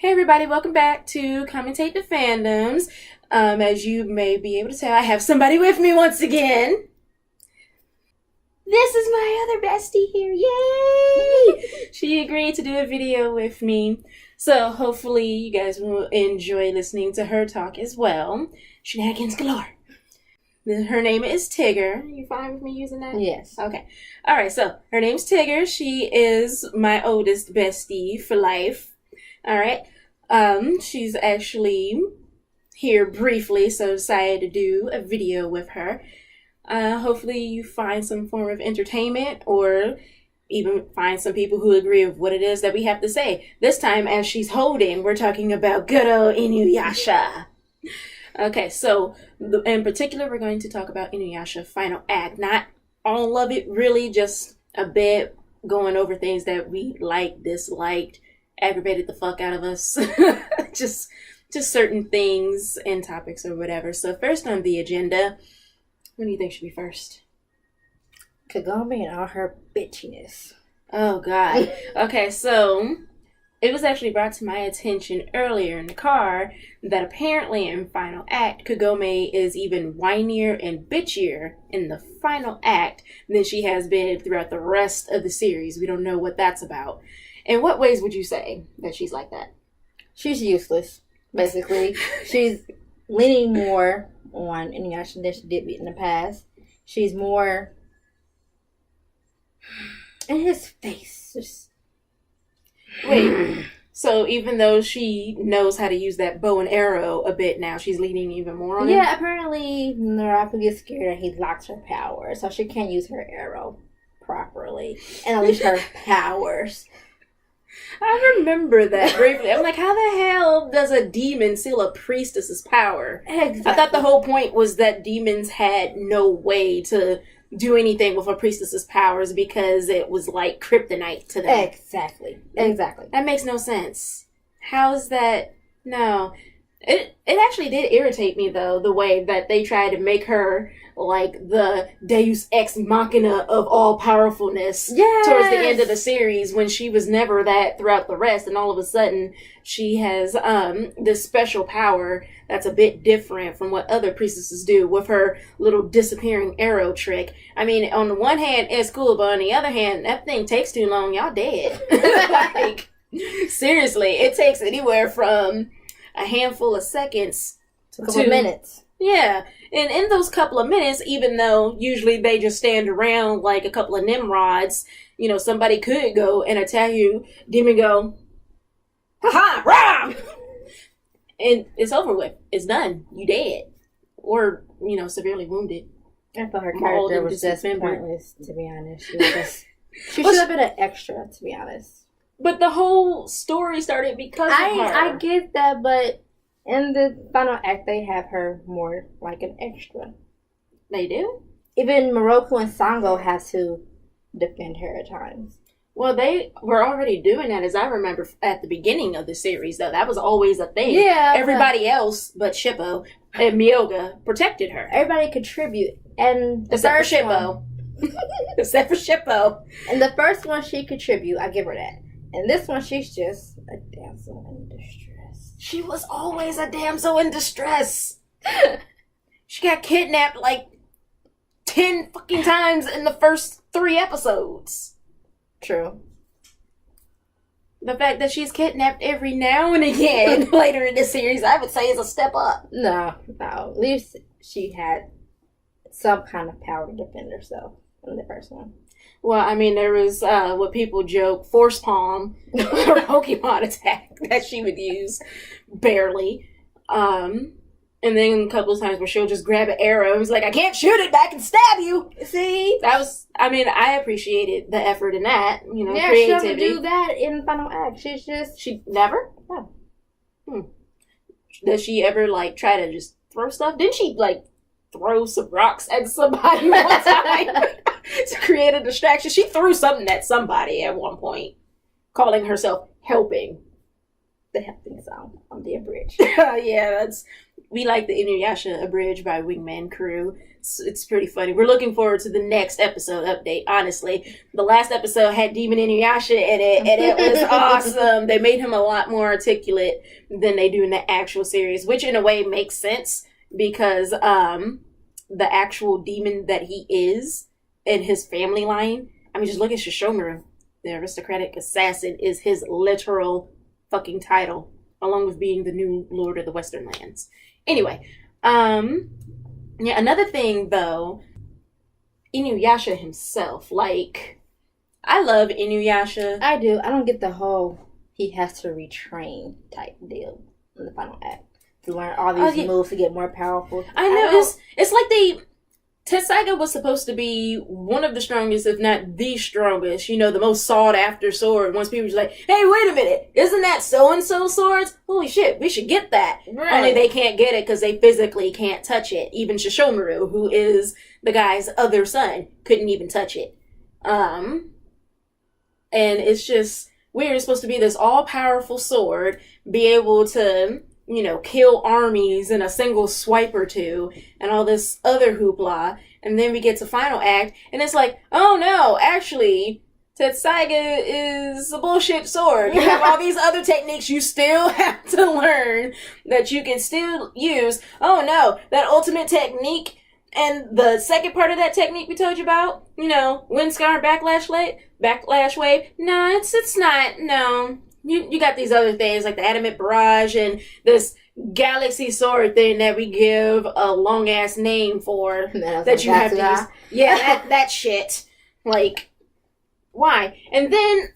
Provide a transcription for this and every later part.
Hey everybody, welcome back to Commentate the Fandoms. As you may be able to tell, I have somebody with me once again. This is my other bestie here, yay! She agreed to do a video with me, so hopefully you guys will enjoy listening to her talk as well. Shenanigans galore. Her name is Tigger. You fine with me using that? Yes. Okay. Alright, so her name's Tigger. She is my oldest bestie for life. Alright. She's actually here briefly, so decided to do a video with her. Hopefully you find some form of entertainment or even find some people who agree with what it is that we have to say. This time, as she's holding, we're talking about good old Inuyasha. Okay, so in particular, we're going to talk about Inuyasha Final Act. Not all of it, really, just a bit, going over things that we liked, disliked, aggravated the fuck out of us. just certain things and topics or whatever. So first on the agenda, what do you think should be first? Kagome and all her bitchiness. Oh God. Okay, so it was actually brought to my attention earlier in the car that apparently in Final Act, Kagome is even whinier and bitchier in the final act than she has been throughout the rest of the series. We don't know what that's about. In what ways would you say that she's like that? She's useless, basically. She's leaning more on Inuyasha than she did in the past. She's more in his face. Just... Wait, so even though she knows how to use that bow and arrow a bit now, she's leaning even more on him? Yeah, apparently Naraka gets scared that he locks her power, so she can't use her arrow properly and unleash her powers. I remember that briefly. I'm like, how the hell does a demon seal a priestess's power? Exactly. I thought the whole point was that demons had no way to do anything with a priestess's powers because it was like kryptonite to them. Exactly. That makes no sense. How's that? No. It actually did irritate me, though, the way that they tried to make her like the Deus Ex Machina of all powerfulness towards the end of the series when she was never that throughout the rest, and all of a sudden she has this special power that's a bit different from what other priestesses do with her little disappearing arrow trick. I mean, on the one hand, it's cool, but on the other hand, that thing takes too long, y'all dead. Like, seriously, it takes anywhere from a handful of seconds to a couple of minutes. Yeah, and in those couple of minutes, even though usually they just stand around like a couple of Nimrods, you know, somebody could go and attack you, demon go, ha-ha, rah! And it's over with. It's done. You dead. Or, you know, severely wounded. I thought her character was just pointless, to be honest. She should have been an extra, to be honest. But the whole story started because of her. I get that, but in the final act, they have her more like an extra. They do? Even Moroku and Sango have to defend her at times. Well, they were already doing that, as I remember, at the beginning of the series, though. That was always a thing. Yeah. Everybody else but Shippo and Myoga protected her. Everybody contribute. And except for Shippo. Except for Shippo. And the first one, she contribute. I give her that. And this one, she's just a damsel in distress. She was always a damsel in distress. She got kidnapped like 10 fucking times in the first 3 episodes. True. The fact that she's kidnapped every now and again later in this series, I would say is a step up. No. At least she had some kind of power to defend herself in the first one. Well, I mean, there was what people joke, force palm, or Pokemon attack that she would use, barely. And then a couple of times where she'll just grab an arrow and was like, I can't shoot it back and stab you. See? That was, I mean, I appreciated the effort in that, you know, creativity. She never do that in Final Act. She never? No. Does she ever, like, try to just throw stuff? Didn't she, like, throw some rocks at somebody one time to create a distraction? She threw something at somebody at one point, calling herself helping. The helping song on the abridged. Yeah, we like the Inuyasha abridged by Wingman Crew. It's pretty funny. We're looking forward to the next episode update, honestly. The last episode had Demon Inuyasha in it, and it was awesome. They made him a lot more articulate than they do in the actual series, which in a way makes sense because the actual demon that he is in his family line, I mean, just look at Shishomaru. The aristocratic assassin is his literal fucking title, along with being the new Lord of the Western Lands. Anyway, yeah, another thing, though, Inuyasha himself, like, I love Inuyasha. I do. I don't get the whole he has to retrain type deal in the final act to learn all these moves to get more powerful. I know. It's like Tetsaiga was supposed to be one of the strongest, if not the strongest, you know, the most sought after sword. Once people were like, hey, wait a minute, isn't that so-and-so swords? Holy shit, we should get that. Right. Only they can't get it because they physically can't touch it. Even Shishomaru, who is the guy's other son, couldn't even touch it. And it's just weird. It's supposed to be this all-powerful sword, be able to, you know, kill armies in a single swipe or two, and all this other hoopla. And then we get to Final Act, and it's like, oh no, actually, Tetsaiga is a bullshit sword. You have all these other techniques you still have to learn that you can still use. Oh no, that ultimate technique and the second part of that technique we told you about, you know, Windscar and Backlash Wave. No, it's not, no. You got these other things like the Adamant Barrage and this Galaxy Sword thing that we give a long ass name for that you have to use. Yeah, that shit. Like, why? And then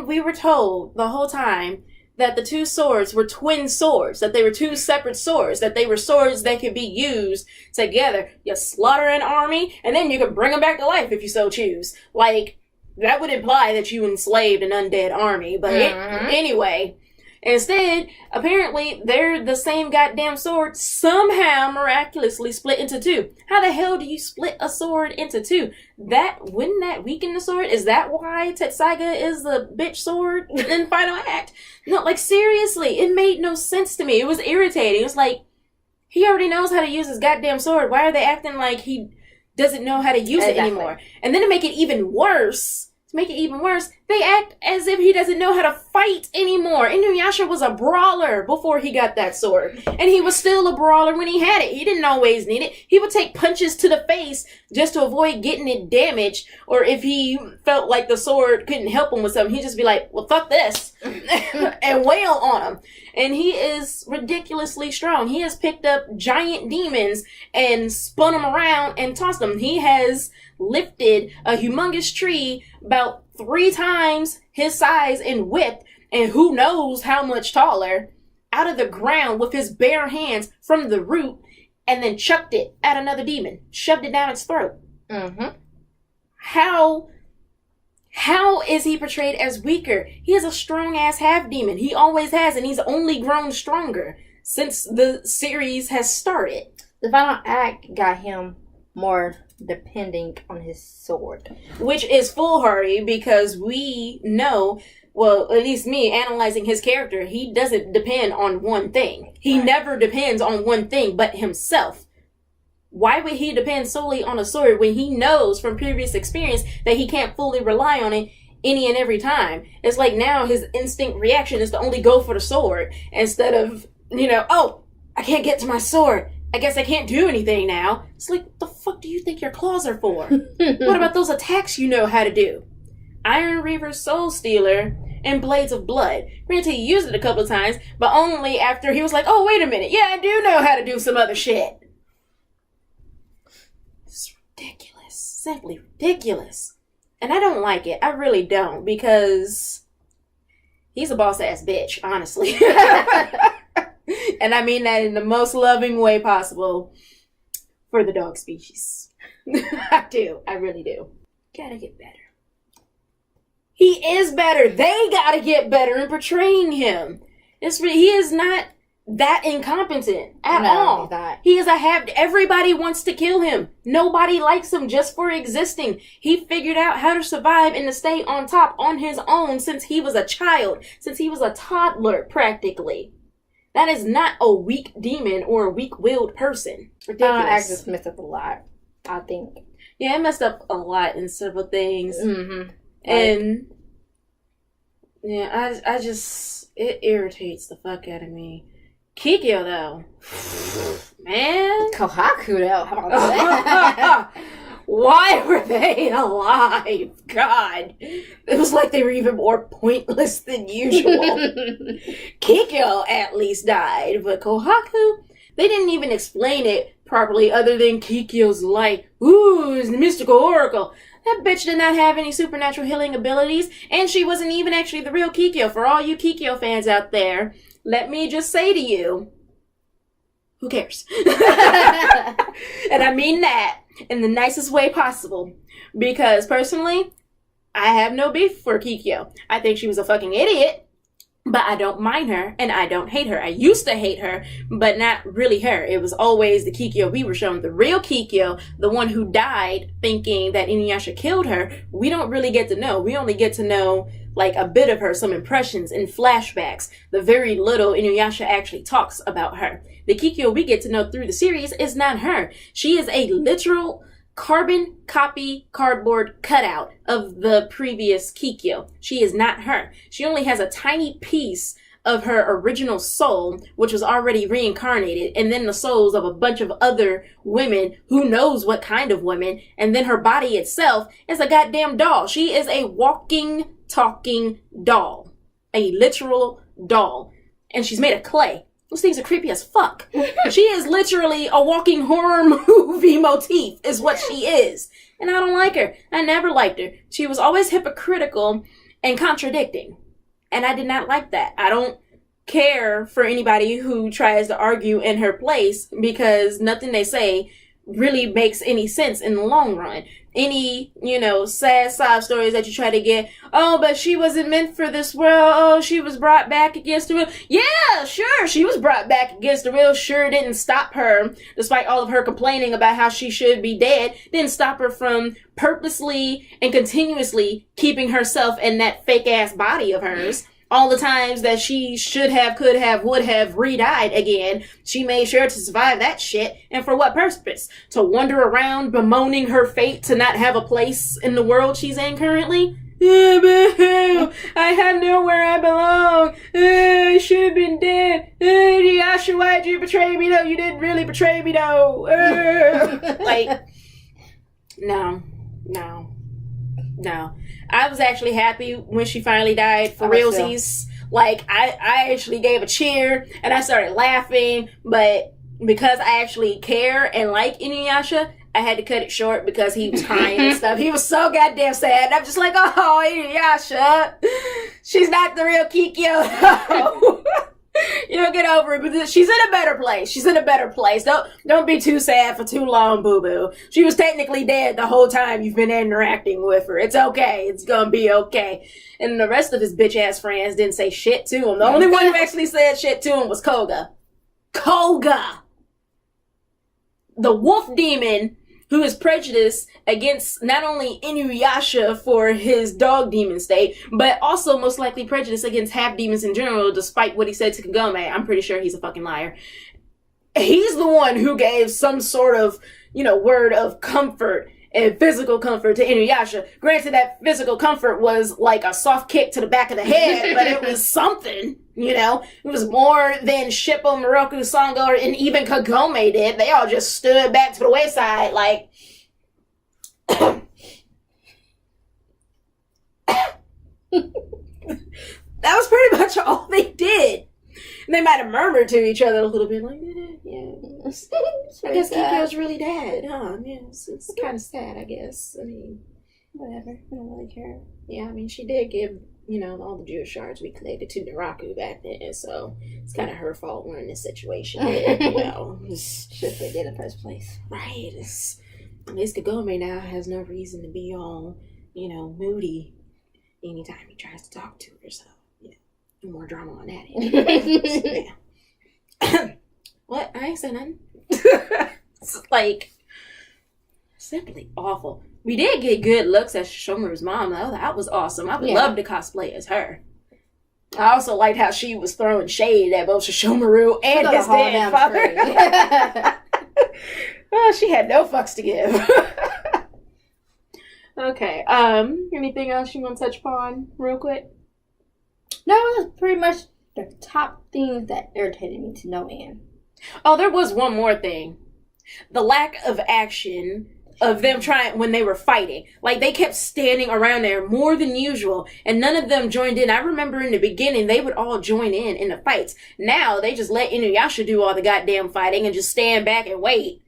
we were told the whole time that the two swords were twin swords, that they were two separate swords, that they were swords that could be used together. You slaughter an army, and then you can bring them back to life if you so choose. Like, that would imply that you enslaved an undead army, but anyway. Instead, apparently, they're the same goddamn sword somehow miraculously split into two. How the hell do you split a sword into two? Wouldn't that weaken the sword? Is that why Tetsaiga is the bitch sword in Final Act? No, like, seriously, it made no sense to me. It was irritating. It was like, he already knows how to use his goddamn sword. Why are they acting like he doesn't know how to use it anymore? And then to make it even worse, they act as if he doesn't know how to fight anymore. Inuyasha was a brawler before he got that sword. And he was still a brawler when he had it. He didn't always need it. He would take punches to the face just to avoid getting it damaged. Or if he felt like the sword couldn't help him with something, he'd just be like, well, fuck this. And wail on him. And he is ridiculously strong. He has picked up giant demons and spun them around and tossed them. He has lifted a humongous tree about 3 times his size and width, and who knows how much taller, out of the ground with his bare hands from the root, and then chucked it at another demon, shoved it down its throat. How is he portrayed as weaker? He is a strong-ass half-demon. He always has, and he's only grown stronger since the series has started. The Final Act got him more depending on his sword. Which is foolhardy because we know, well, at least me, analyzing his character, he doesn't depend on one thing. He never depends on one thing but himself. Why would he depend solely on a sword when he knows from previous experience that he can't fully rely on it any and every time? It's like now his instinct reaction is to only go for the sword instead of, you know, oh, I can't get to my sword. I guess I can't do anything now. It's like, what the fuck do you think your claws are for? What about those attacks you know how to do? Iron Reaver, Soul Stealer, and Blades of Blood. Granted, he used it a couple of times, but only after he was like, oh, wait a minute. Yeah, I do know how to do some other shit. It's ridiculous. Simply ridiculous. And I don't like it. I really don't, because he's a boss-ass bitch, honestly. And I mean that in the most loving way possible for the dog species. I do. I really do. Gotta get better. He is better. They gotta get better in portraying him. He is not that incompetent at all. He is everybody wants to kill him. Nobody likes him just for existing. He figured out how to survive and to stay on top on his own since he was a child. Since he was a toddler, practically. That is not a weak demon or a weak-willed person. Ridiculous. Actress messed up a lot, I think. Yeah, it messed up a lot in several things. Mm-hmm. And, yeah, I just, it irritates the fuck out of me. Kikyo, though. Man. Kohaku, though. How about that? Why were they alive? God. It was like they were even more pointless than usual. Kikyo at least died, but Kohaku, they didn't even explain it properly other than Kikyo's light. Ooh, it's the mystical oracle. That bitch did not have any supernatural healing abilities, and she wasn't even actually the real Kikyo. For all you Kikyo fans out there, let me just say to you, who cares? And I mean that in the nicest way possible. Because personally, I have no beef for Kikyo. I think she was a fucking idiot, but I don't mind her and I don't hate her. I used to hate her, but not really her. It was always the Kikyo we were shown. The real Kikyo, the one who died thinking that Inuyasha killed her, we don't really get to know. We only get to know like a bit of her, some impressions and flashbacks. The very little Inuyasha actually talks about her. The Kikyo we get to know through the series is not her. She is a literal carbon copy cardboard cutout of the previous Kikyo. She is not her. She only has a tiny piece of her original soul, which was already reincarnated, and then the souls of a bunch of other women, who knows what kind of women, and then her body itself is a goddamn doll. She is a walking, talking doll. A literal doll. And she's made of clay. Those things are creepy as fuck. She is literally a walking horror movie motif, is what she is. And I don't like her. I never liked her. She was always hypocritical and contradicting. And I did not like that. I don't care for anybody who tries to argue in her place, because nothing they say really makes any sense in the long run. Any, sad sob stories that you try to get, oh, but she wasn't meant for this world, oh, she was brought back against the will. Yeah, sure, she was brought back against the will. Sure didn't stop her, despite all of her complaining about how she should be dead, didn't stop her from purposely and continuously keeping herself in that fake-ass body of hers. All the times that she should have, could have, would have re-died again, she made sure to survive that shit. And for what purpose? To wander around bemoaning her fate to not have a place in the world she's in currently? I have nowhere I belong. I should have been dead. Inuyasha, why'd you betray me though? You didn't really betray me though. No. I was actually happy when she finally died, for realsies. Like, I actually gave a cheer, and I started laughing, but because I actually care and like Inuyasha, I had to cut it short because he was crying and stuff. He was so goddamn sad, and I'm just like, oh, Inuyasha, she's not the real Kikyo. Get over it, but she's in a better place. Don't be too sad for too long, boo-boo. She was technically dead the whole time you've been interacting with her. It's okay. It's gonna be okay. And the rest of his bitch-ass friends didn't say shit to him. The only one who actually said shit to him was Koga. The wolf demon who is prejudiced against not only Inuyasha for his dog demon state, but also most likely prejudiced against half demons in general, despite what he said to Kagome. I'm pretty sure he's a fucking liar. He's the one who gave some sort of, word of comfort and physical comfort to Inuyasha. Granted, that physical comfort was like a soft kick to the back of the head, but it was something, It was more than Shippo, Moroku, Sango, and even Kagome did. They all just stood back to the wayside like... That was pretty much all they did. And they might have murmured to each other a little bit, like, yeah. I guess Kikyo's really dead, huh? Yeah, it's kind of sad, I guess. I mean, whatever. I don't really care. Yeah, I mean, she did give, all the Jewish shards we collected to Naraku back then, so it's kind of her fault we're in this situation. Shit they did in the first place. Right. At least Kagome now has no reason to be all, moody anytime he tries to talk to her, so, more drama on that end. Yeah. What? I ain't saying nothing. It's like, simply awful. We did get good looks at Shomuru's mom, though. That was awesome. I would love to cosplay as her. I also liked how she was throwing shade at both Shishomaru and his dead father. Oh, she had no fucks to give. Okay. Anything else you want to touch upon real quick? No, it was pretty much the top things that irritated me to no end. Oh, there was one more thing. The lack of action of them trying when they were fighting. Like, they kept standing around there more than usual, and none of them joined in. I remember in the beginning, they would all join in the fights. Now, they just let Inuyasha do all the goddamn fighting and just stand back and wait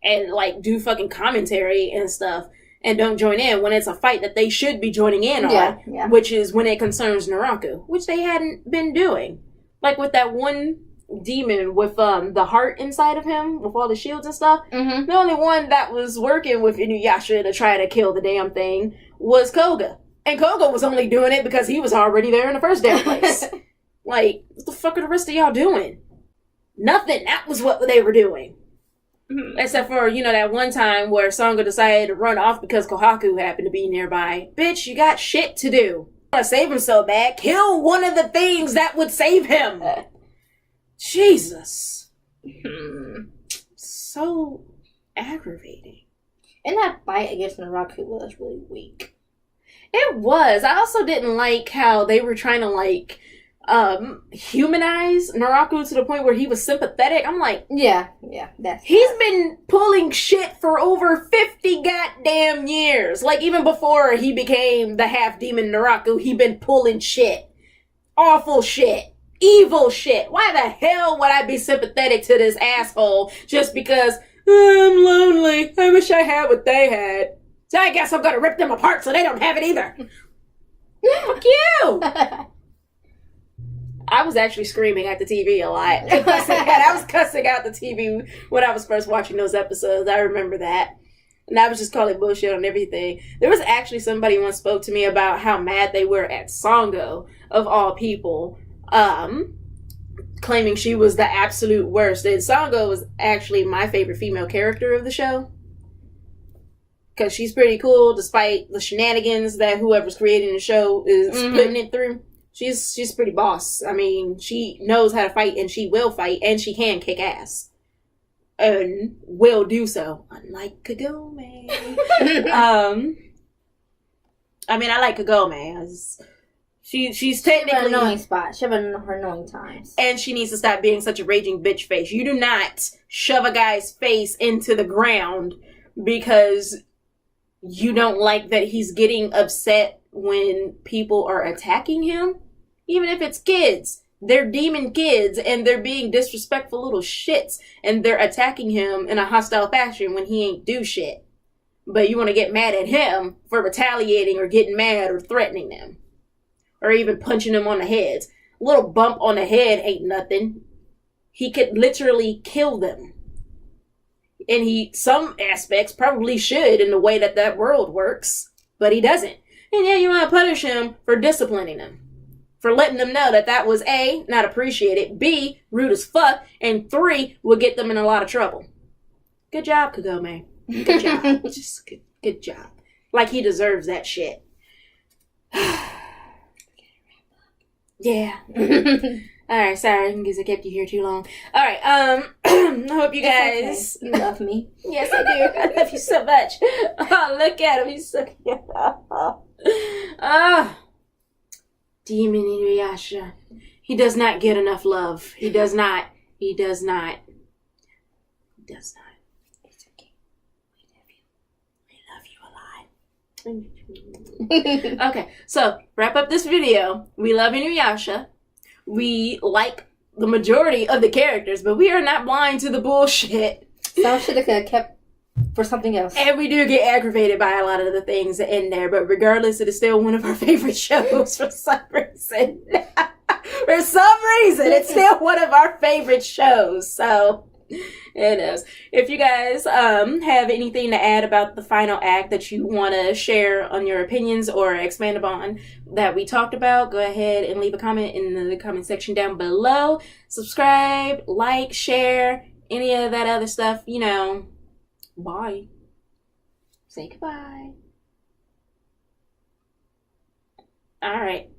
and, like, do fucking commentary and stuff and don't join in when it's a fight that they should be joining in on, which is when it concerns Naraku, which they hadn't been doing. Like, with that one demon with the heart inside of him with all the shields and stuff. Mm-hmm. The only one that was working with Inuyasha to try to kill the damn thing was Koga. And Koga was only doing it because he was already there in the first damn place. Like, what the fuck are the rest of y'all doing? Nothing. That was what they were doing. Mm-hmm. Except for, that one time where Sangha decided to run off because Kohaku happened to be nearby. Bitch, you got shit to do. You want to save him so bad, kill one of the things that would save him. Jesus. So aggravating. And that fight against Naraku was really weak. It was. I also didn't like how they were trying to, humanize Naraku to the point where he was sympathetic. I'm like... Yeah, he's been pulling shit for over 50 goddamn years. Like, even before he became the half-demon Naraku, he been pulling shit. Awful shit. Evil shit. Why the hell would I be sympathetic to this asshole just because I'm lonely? I wish I had what they had. So I guess I'm gonna rip them apart so they don't have it either. Fuck you! I was actually screaming at the TV a lot. I was cussing out the TV when I was first watching those episodes. I remember that. And I was just calling bullshit on everything. There was actually somebody once spoke to me about how mad they were at Sango, of all people. Claiming she was the absolute worst. And Sango was actually my favorite female character of the show. Because she's pretty cool, despite the shenanigans that whoever's creating the show is putting it through. She's pretty boss. I mean, she knows how to fight, and she will fight, and she can kick ass. And will do so. Unlike Kagome. I mean, I like Kagome. She's technically... She has an annoying spot. She has her annoying times. And she needs to stop being such a raging bitch face. You do not shove a guy's face into the ground because you don't like that he's getting upset when people are attacking him. Even if it's kids. They're demon kids and they're being disrespectful little shits. And they're attacking him in a hostile fashion when he ain't do shit. But you want to get mad at him for retaliating or getting mad or threatening them. Or even punching them on the heads. A little bump on the head ain't nothing. He could literally kill them. And some aspects probably should in the way that world works. But he doesn't. And yeah, you want to punish him for disciplining them. For letting them know that was A, not appreciated, B, rude as fuck, and 3, would get them in a lot of trouble. Good job, Kagome. Good job. Just good job. Like he deserves that shit. Yeah. Alright, sorry, because I kept you here too long. Alright, I hope you guys... Okay. You love me. Yes, I do. I love you so much. Oh, look at him. He's so cute. Demon Inuyasha. He does not get enough love. He does not. He does not. He does not. It's okay. We love you. We love you a lot. Okay, so wrap up this video. We love Inuyasha. We like the majority of the characters, but we are not blind to the bullshit. Some shit they could have kept for something else. And we do get aggravated by a lot of the things in there, but regardless, it is still one of our favorite shows for some reason. For some reason, it's still one of our favorite shows, so it is. If you guys have anything to add about the final act that you want to share on your opinions or expand upon that we talked about, go ahead and leave a comment in the comment section down below. Subscribe, like, share, any of that other stuff, Bye. Say goodbye. All right.